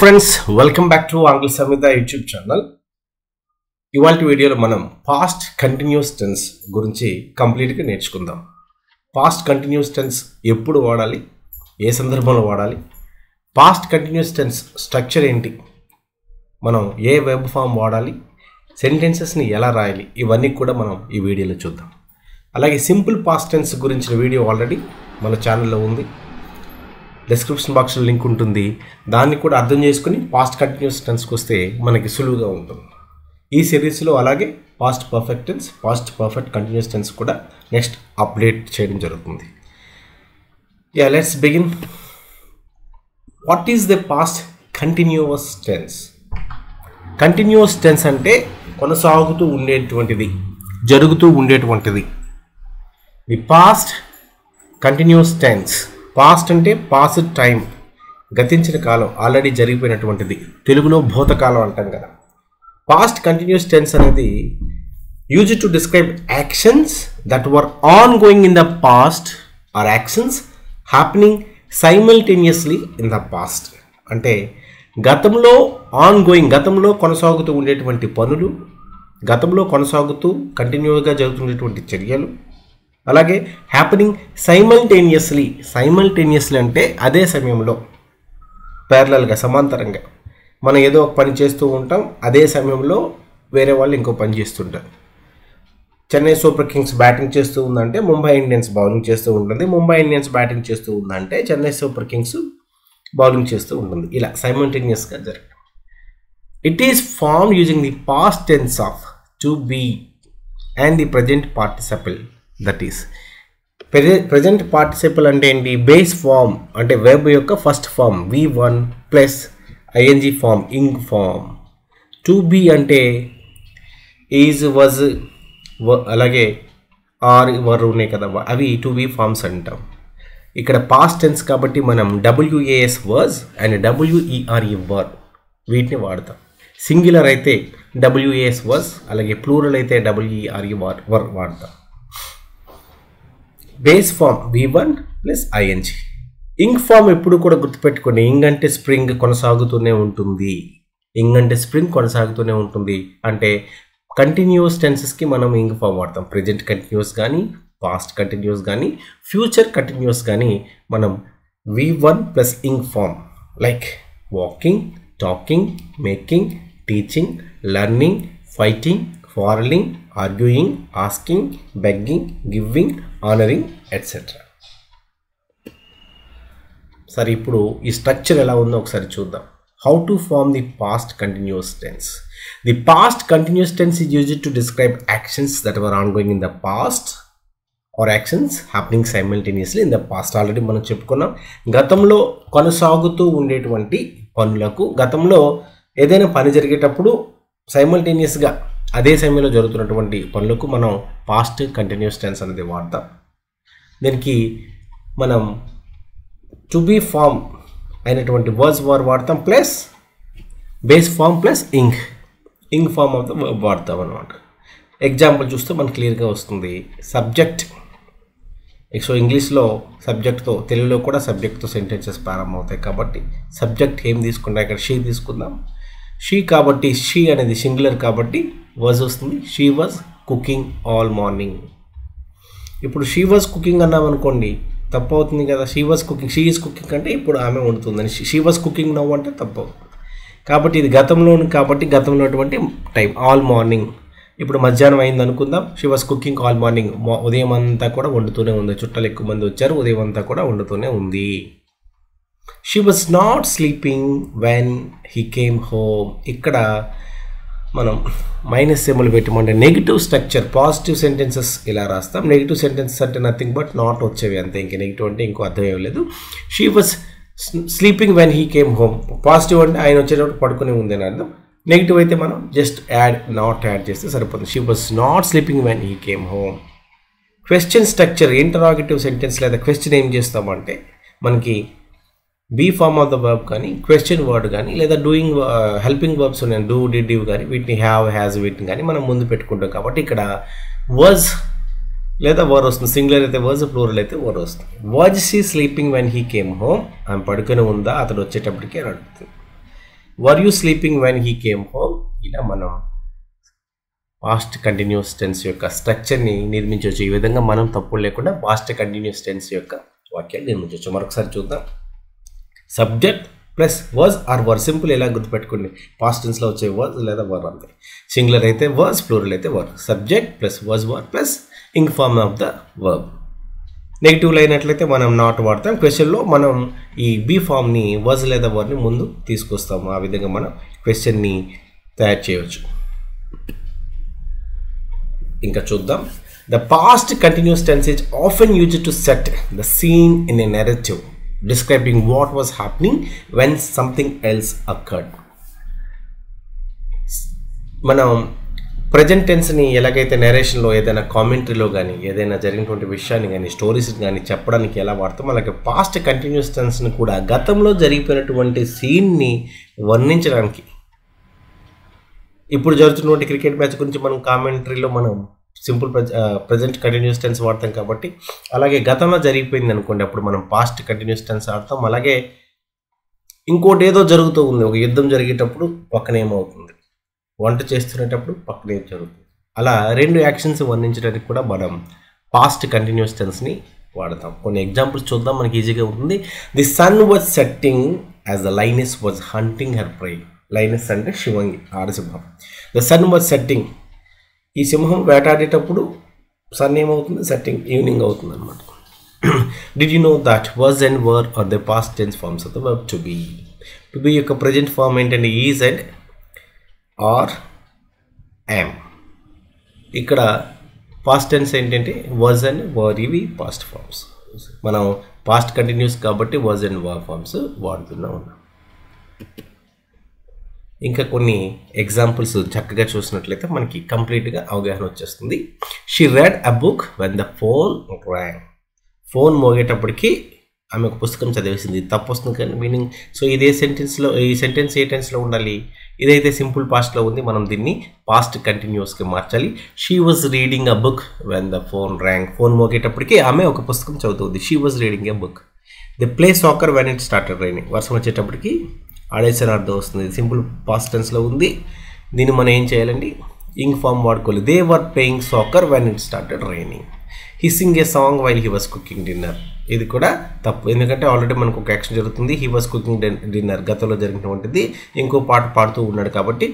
Friends welcome back to ఆంగ్ల Samitha YouTube channel. ఇవాల్టి వీడియోలో మనం పాస్ట్ కంటిన్యూస్ టెన్స్ గురించి కంప్లీట్గా నేర్చుకుందాం. పాస్ట్ కంటిన్యూస్ టెన్స్ ఎప్పుడు వాడాలి, ఏ సందర్భంలో వాడాలి, పాస్ట్ కంటిన్యూస్ టెన్స్ స్ట్రక్చర్ ఏంటి, మనం ఏ వెబ్ ఫామ్ వాడాలి, సెంటెన్సెస్ని ఎలా రాయాలి, ఇవన్నీ కూడా మనం ఈ వీడియోలో చూద్దాం. అలాగే సింపుల్ పాస్ట్ టెన్స్ గురించిన వీడియో ఆల్రెడీ మన ఛానల్లో ఉంది, డిస్క్రిప్షన్ బాక్స్లో లింక్ ఉంటుంది. దాన్ని కూడా అర్థం చేసుకుని పాస్ట్ కంటిన్యూస్ టెన్స్కి వస్తే మనకి సులువుగా ఉంటుంది. ఈ సిరీస్లో అలాగే past perfect tense, past perfect continuous tense కూడా నెక్స్ట్ అప్డేట్ చేయడం జరుగుతుంది. Let's begin. What is the past continuous tense? Continuous tense అంటే కొనసాగుతూ ఉండేటువంటిది, జరుగుతూ ఉండేటువంటిది. The past continuous tense. Past అంటే పాస్ట్ టైం, గతించిన కాలం, ఆల్రెడీ జరిగిపోయినటువంటిది. తెలుగులో భూతకాలం అంటాం కదా. పాస్ట్ కంటిన్యూస్ టెన్స్ అనేది use to describe actions that were on going in the past or actions happening simultaneously in the past. అంటే గతంలో ఆన్ గోయింగ్, గతంలో కొనసాగుతూ ఉండేటువంటి పనులు, గతంలో కొనసాగుతూ కంటిన్యూగా జరుగుతున్నటువంటి చర్యలు, అలాగే హ్యాపెనింగ్ సైమల్టేనియస్లీ. సైమల్టేనియస్లీ అంటే అదే సమయంలో, ప్యారలల్గా, సమాంతరంగా మనం ఏదో ఒక పని చేస్తూ ఉంటాం, అదే సమయంలో వేరే వాళ్ళు ఇంకో పని చేస్తుంటారు. చెన్నై సూపర్ కింగ్స్ బ్యాటింగ్ చేస్తూ ఉందంటే ముంబై ఇండియన్స్ బౌలింగ్ చేస్తూ ఉంటుంది, ముంబై ఇండియన్స్ బ్యాటింగ్ చేస్తూ ఉందంటే చెన్నై సూపర్ కింగ్స్ బౌలింగ్ చేస్తూ ఉంటుంది. ఇలా సైమల్టేనియస్గా జరగదు. It is form using the past tense of to be and the present participle. That is present participle అంటే ఏంటి? బేస్ ఫామ్ అంటే వెబ్ యొక్క first form V1 plus ING form, ing form. To be అంటే is, was, అలాగే are, were ఉన్నాయి కదా, అవి to be forms అంటాం. ఇక్కడ పాస్ట్ టెన్స్ కాబట్టి మనం WAS was and WERE were వీటిని వాడతాం. సింగులర్ అయితే WAS వాజ్, అలాగే ప్లూరల్ అయితే WERE వర్ వాడతాం. Base form V1 plus ING. Ing form ఎప్పుడు కూడా గుర్తుపెట్టుకోండి. ఇంగ్ అంటే స్ప్రింగ్, కొనసాగుతూనే ఉంటుంది. ఇంగ్ అంటే స్ప్రింగ్, కొనసాగుతూనే ఉంటుంది. అంటే కంటిన్యూస్ టెన్సెస్కి మనం ఇంగ్ ఫామ్ వాడతాం. ప్రెజెంట్ కంటిన్యూస్ కానీ, పాస్ట్ కంటిన్యూస్ కానీ, ఫ్యూచర్ కంటిన్యూస్ కానీ మనం V1 plus ing form. Like walking, talking, making, teaching, learning, fighting, quarreling, arguing, asking, begging, giving, honoring, etc. సరే, ఇప్పుడు ఈ స్ట్రక్చర్ ఎలా ఉందో ఒకసారి చూద్దాం. How to form the past continuous tense. The past continuous tense is used to describe actions that were on going in the past or actions happening simultaneously in the past. Already మనం చెప్పుకున్నాం. గతంలో కొనసాగుతూ ఉండేటువంటి పనులకు, గతంలో ఏదైనా పని జరిగేటప్పుడు సైమల్టేనియస్గా అదే సమయంలో జరుగుతున్నటువంటి పనులకు మనం పాస్ట్ కంటిన్యూస్ టెన్స్ అనేది వాడతాం. దీనికి మనం టు బీ ఫామ్ అయినటువంటి వర్డ్స్ వాడతాం, plus base form plus ing form of the verb వాడతాం అనమాట. ఎగ్జాంపుల్ చూస్తే మనకు క్లియర్గా వస్తుంది. సబ్జెక్ట్. సో ఇంగ్లీష్లో సబ్జెక్ట్తో, తెలుగులో కూడా సబ్జెక్ట్తో సెంటెన్సెస్ ప్రారంభమవుతాయి కాబట్టి సబ్జెక్ట్ ఏం తీసుకుంటాం, ఇక్కడ షీ తీసుకుందాం. షీ కాబట్టి, షీ అనేది సింగులర్ కాబట్టి వాజ్ వస్తుంది. She was cooking all morning. ఇప్పుడు షీ వాజ్ కుకింగ్ అన్నాం అనుకోండి, తప్పు అవుతుంది కదా. She was cooking, she is cooking అంటే ఇప్పుడు ఆమె వండుతుందని, షీ వాజ్ కుకింగ్ నవ్వు అంటే తప్పు అవుతుంది. కాబట్టి ఇది గతంలో కాబట్టి గతంలో అటువంటి టైం ఆల్ మార్నింగ్. ఇప్పుడు మధ్యాహ్నం అయింది అనుకుందాం. She was cooking all morning. ఉదయం అంతా కూడా వండుతూనే ఉంది. చుట్టాలు ఎక్కువ మంది వచ్చారు, ఉదయం అంతా కూడా వండుతూనే ఉంది. She was not sleeping when he came home. ఇక్కడ మనం మైనస్ సింబల్ పెట్టమంటే నెగిటివ్ స్ట్రక్చర్. పాజిటివ్ సెంటెన్సెస్ ఇలా రాస్తాం. నెగిటివ్ సెంటెన్సెస్ అంటే నథింగ్ బట్ నాట్ వచ్చేవి అంతే. ఇంక నెగిటివ్ అంటే ఇంకో అర్థం ఏం లేదు. She was sleeping when he came home. Positive అంటే ఆయన వచ్చేటప్పుడు పడుకునే ఉంది అని అర్థం. నెగిటివ్ అయితే మనం జస్ట్ నాట్ యాడ్ చేస్తే సరిపోతుంది. She was not sleeping when he came home. Question structure. Interrogative sentence లేదా క్వశ్చన్ ఏం చేస్తామంటే మనకి be form of the verb కానీ, క్వశ్చన్ వర్డ్ కానీ, లేదా డూయింగ్ హెల్పింగ్ వర్బ్స్ ఉన్నాయి, డూ, డిడ్, డివ్ కానీ, వీటిని హ్యావ్, హ్యాజ్, వీటిని కానీ మనం ముందు పెట్టుకుంటాం. కాబట్టి ఇక్కడ వాజ్ లేదా వర్ వస్తుంది. సింగులర్ అయితే వాజ్, ప్లూరల్ అయితే వర్ వస్తుంది. Was she sleeping when he came home. ఆమె పడుకొని ఉందా అతడు వచ్చేటప్పటికి అని అడుగుతుంది. Were you sleeping when he came home. ఇలా మనం పాస్ట్ కంటిన్యూస్ టెన్స్ యొక్క స్ట్రక్చర్ని నిర్మించవచ్చు. ఈ విధంగా మనం తప్పులు లేకుండా పాస్ట్ కంటిన్యూస్ టెన్స్ యొక్క వాక్యాలు నిర్మించవచ్చు. మరొకసారి చూద్దాం. Subject plus was or were. Simple ఎలా గుర్తుపెట్టుకోండి, పాస్ట్ టెన్స్లో వచ్చే వర్స్ లేదా వర్ అంతే. సింగులర్ అయితే వర్స్, ప్లూరల్ అయితే were. Subject plus was were plus ing form of the verb. నెగిటివ్లో అయినట్లయితే మనం నాట్ వాడతాం. క్వశ్చన్లో మనం ఈ బీ ఫామ్ని వర్స్ లేదా వర్ని ముందు తీసుకొస్తాము. ఆ విధంగా మనం క్వశ్చన్ని తయారు చేయవచ్చు. ఇంకా చూద్దాం. The past continuous tense is often used to set the scene in a narrative describing what was happening when something else occurred. మనం ప్రజెంట్ టెన్స్ని ఎలాగైతే నెరేషన్లో ఏదైనా కామెంటరీలో కానీ ఏదైనా జరిగినటువంటి విషయాన్ని కానీ స్టోరీస్ కానీ చెప్పడానికి ఎలా వాడతాం, అలాగే పాస్ట్ కంటిన్యూస్ టెన్స్ని కూడా గతంలో జరిగిపోయినటువంటి సీన్ని వర్ణించడానికి. ఇప్పుడు జరుగుతున్నటువంటి క్రికెట్ మ్యాచ్ గురించి మనం కామెంటరీలో మనం సింపుల్ ప్రజెంట్ కంటిన్యూస్ టెన్స్ వాడతాం కాబట్టి, అలాగే గతంలో జరిగిపోయింది అనుకోండి అప్పుడు మనం పాస్ట్ కంటిన్యూస్ టెన్స్ వాడతాం. అలాగే ఇంకోటి ఏదో జరుగుతూ ఉంది, ఒక యుద్ధం జరిగేటప్పుడు పక్కన ఏమవుతుంది, వంట చేస్తున్నప్పుడు పక్కన ఏం జరుగుతుంది, అలా రెండు యాక్షన్స్ వర్ణించడానికి కూడా మనం పాస్ట్ కంటిన్యూస్ టెన్స్ని వాడతాం. కొన్ని ఎగ్జాంపుల్స్ చూద్దాం, మనకి ఈజీగా ఉంటుంది. The sun was setting as the lioness was hunting her prey. Lioness అంటే శివంగి, ఆడసింహం. ద సన్ వాజ్ సెట్టింగ్, ఈ సింహం వేటాడేటప్పుడు సన్ ఏమవుతుంది, సెట్టింగ్, ఈవినింగ్ అవుతుంది అనమాట. Did you know that was and were are the past tense forms of the verb to be. To be యొక్క ప్రజెంట్ ఫార్మ్ ఏంటంటే ఈజ్ అండ్ ఆర్ యామ్. ఇక్కడ past tense ఏంటంటే వాజ్ అండ్ వర్, ఇవి past forms. మనం past continuous కాబట్టి was and were forms వాడుతూనే ఉన్నాం. ఇంకా కొన్ని ఎగ్జాంపుల్స్ చక్కగా చూసినట్లయితే మనకి కంప్లీట్గా అవగాహన వచ్చేస్తుంది. She read a book when the phone rang. Phone మోగేటప్పటికి ఆమె ఒక పుస్తకం చదివేసింది. తప్పు వస్తుంది కానీ మీనింగ్. సో ఇదే సెంటెన్స్లో, ఈ సెంటెన్స్ ఏ టెన్స్లో ఉండాలి, ఇదైతే సింపుల్ పాస్ట్లో ఉంది, మనం దీన్ని పాస్ట్ కంటిన్యూస్కి మార్చాలి. She was reading a book when the phone rang. Phone మోగేటప్పటికి ఆమె ఒక పుస్తకం చదువుతుంది. She was reading a book. They play soccer when it started raining. వర్షం వచ్చేటప్పటికి ఆడేసిన అర్థం వస్తుంది. సింపుల్ పాస్ట్ టెన్స్లో ఉంది. దీన్ని మనం ఏం చేయాలండి, ఇంక్ ఫామ్ వాడుకోవాలి. They were playing soccer when it started raining. He Singh A song while he was cooking dinner. ఇది కూడా తప్పు, ఎందుకంటే ఆల్రెడీ మనకు ఒక యాక్షన్ జరుగుతుంది. హీ వాజ్ కుకింగ్ డిన్నర్ గతంలో జరిగినటువంటిది, ఇంకో పాట పాడుతూ ఉన్నాడు కాబట్టి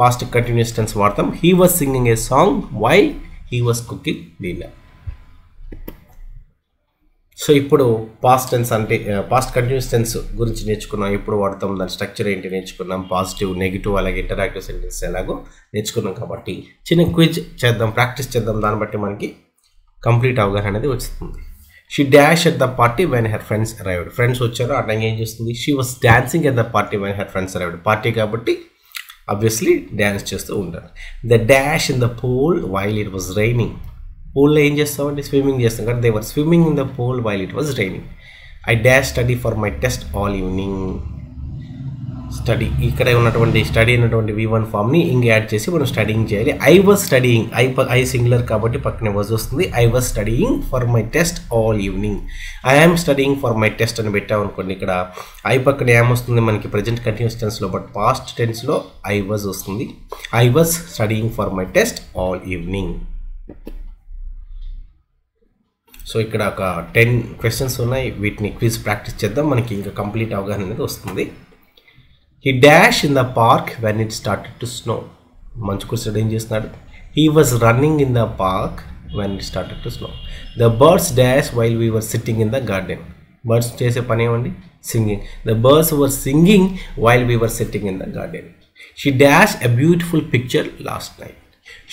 పాస్ట్ కంటిన్యూస్ టెన్స్ వాడతాం. He was singing a song while he was cooking dinner. So ఇప్పుడు పాస్ట్ టెన్స్ అంటే పాస్ట్ కంటిన్యూస్ టెన్స్ గురించి నేర్చుకున్నాం. ఎప్పుడు వాడతాం, దాని స్ట్రక్చర్ ఏంటి నేర్చుకున్నాం, పాజిటివ్, నెగిటివ్, అలాగే ఇంటరాక్టివ్ సెంటెన్స్ ఎలాగో నేర్చుకున్నాం. కాబట్టి చిన్న క్విజ్ చేద్దాం, ప్రాక్టీస్ చేద్దాం. దాన్ని బట్టి మనకి కంప్లీట్ అవగాహన అనేది వస్తుంది. She dash at the party when her friends arrived. Friends వచ్చారు, అట్లాగే ఏం చేస్తుంది, she was dancing at the party when her friends arrived. Party కాబట్టి ఆబ్వియస్లీ డ్యాన్స్ చేస్తూ ఉంటారు. They dash in the pool while it was raining. పూల్లో ఏం చేస్తామంటే స్విమ్మింగ్ చేస్తాం కదా, they were swimming in the pool while it was raining. I dash study for my test all evening. Study, ఇక్కడ ఉన్నటువంటి study అయినటువంటి V1 ఫామ్ని ఇంక యాడ్ చేసి మనం స్టడీయింగ్ చేయాలి. I was studying, I singular కాబట్టి పక్కనే వాజ్ వస్తుంది. I was studying for my test all evening. I am studying for my test అని పెట్టామనుకోండి, ఇక్కడ ఐ పక్కన యామ్ వస్తుంది మనకి ప్రజెంట్ కంటిన్యూస్ టెన్స్లో, బట్ పాస్ట్ టెన్స్లో ఐ వాజ్ వస్తుంది. I was studying for my test all evening. So ఇక్కడ ఒక 10 క్వశ్చన్స్ ఉన్నాయి, వీటిని క్విజ్ ప్రాక్టీస్ చేద్దాం, మనకి ఇంకా కంప్లీట్ అవగాహన అనేది వస్తుంది. He dash in the park when it started to snow. మంచు కురిసాడు, ఏం చేస్తున్నాడు, he was running in the park when it started to snow. The birds dash while we were sitting in the garden. Birds చేసే పని ఏమండి, singing. The birds were singing while we were sitting in the garden. She dash a beautiful picture last night.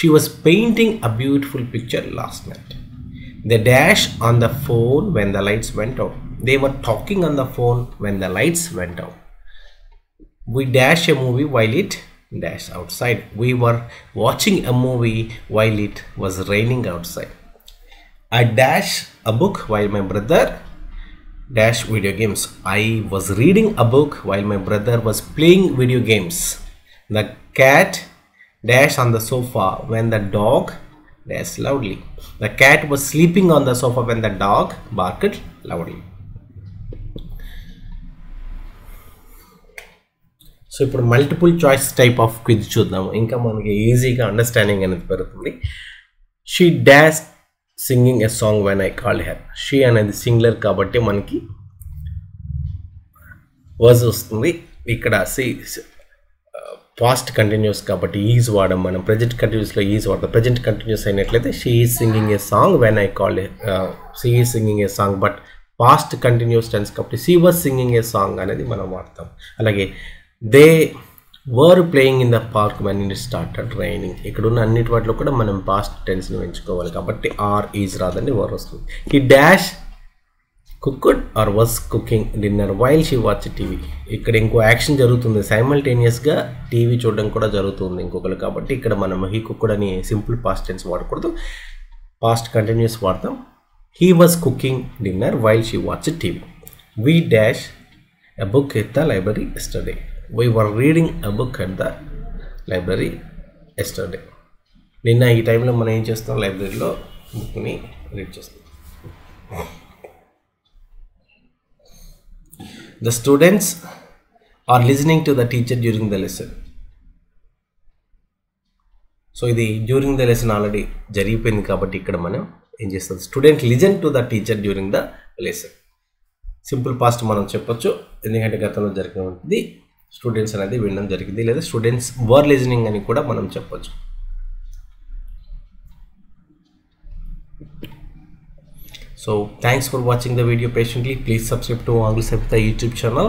She was painting a beautiful picture last night. They dash on the phone when the lights went out. They were talking on the phone when the lights went out. We dash a movie while it dash outside. We were watching a movie while it was raining outside. I dash a book while my brother dash video games. I was reading a book while my brother was playing video games. The cat dash on the sofa when the dog dash loudly. The cat was sleeping on the sofa when the dog barked loudly. So ఇప్పుడు multiple choice type of quiz చూద్దాము, ఇంకా మనకి ఈజీగా understanding అనేది పెరుగుతుంది. She dash singing a song when I called her. She అనేది singular కాబట్టి మనకి వర్స్ వస్తుంది. ఇక్కడ పాస్ట్ కంటిన్యూస్ కాబట్టి ఈజ్ వాడడం, మనం ప్రజెంట్ కంటిన్యూస్లో ఈజ్ వాడతాం. ప్రజెంట్ కంటిన్యూస్ అయినట్లయితే she is singing a song when I called she is singing a song. But past continuous tense కాబట్టి she was singing a song అనేది మనం వాడతాం. అలాగే they were playing in the park when it started raining. ఇక్కడ ఉన్న అన్నిటి వాటిలో కూడా మనం పాస్ట్ టెన్స్ని ఎంచుకోవాలి కాబట్టి ఆర్ ఈజ్ రాదండి, వర్ వస్తుంది. He dash cooked or was cooking dinner while she watch TV. ఇక్కడ ఇంకో యాక్షన్ జరుగుతుంది, సైమల్టేనియస్గా టీవీ చూడడం కూడా జరుగుతుంది ఇంకొకరు, కాబట్టి ఇక్కడ మనం హీ కుక్డ్ అని సింపుల్ పాస్ట్ టెన్స్ వాడకూడదు, పాస్ట్ కంటిన్యూస్ వాడతాం. He was cooking dinner while she watch TV. We dash a book at the library yesterday. We were reading a book at the library yesterday. నిన్న ఈ టైంలో మనం ఏం చేస్తాం, లైబ్రరీలో బుక్ని రీడ్ చేస్తాం. The students are listening to the teacher during the lesson. So ఇది డ్యూరింగ్ ద లెసన్ ఆల్రెడీ జరిగిపోయింది కాబట్టి ఇక్కడ మనం ఏం చేస్తాం, student listen to the teacher during the lesson. Simple past మనం చెప్పొచ్చు, ఎందుకంటే గతంలో జరిగినది స్టూడెంట్స్ అనేది వినడం జరిగింది, లేదా స్టూడెంట్స్ వర్ లిజనింగ్ అని కూడా మనం చెప్పొచ్చు. So thanks for watching the video patiently. Please subscribe to Angle Sabita YouTube channel.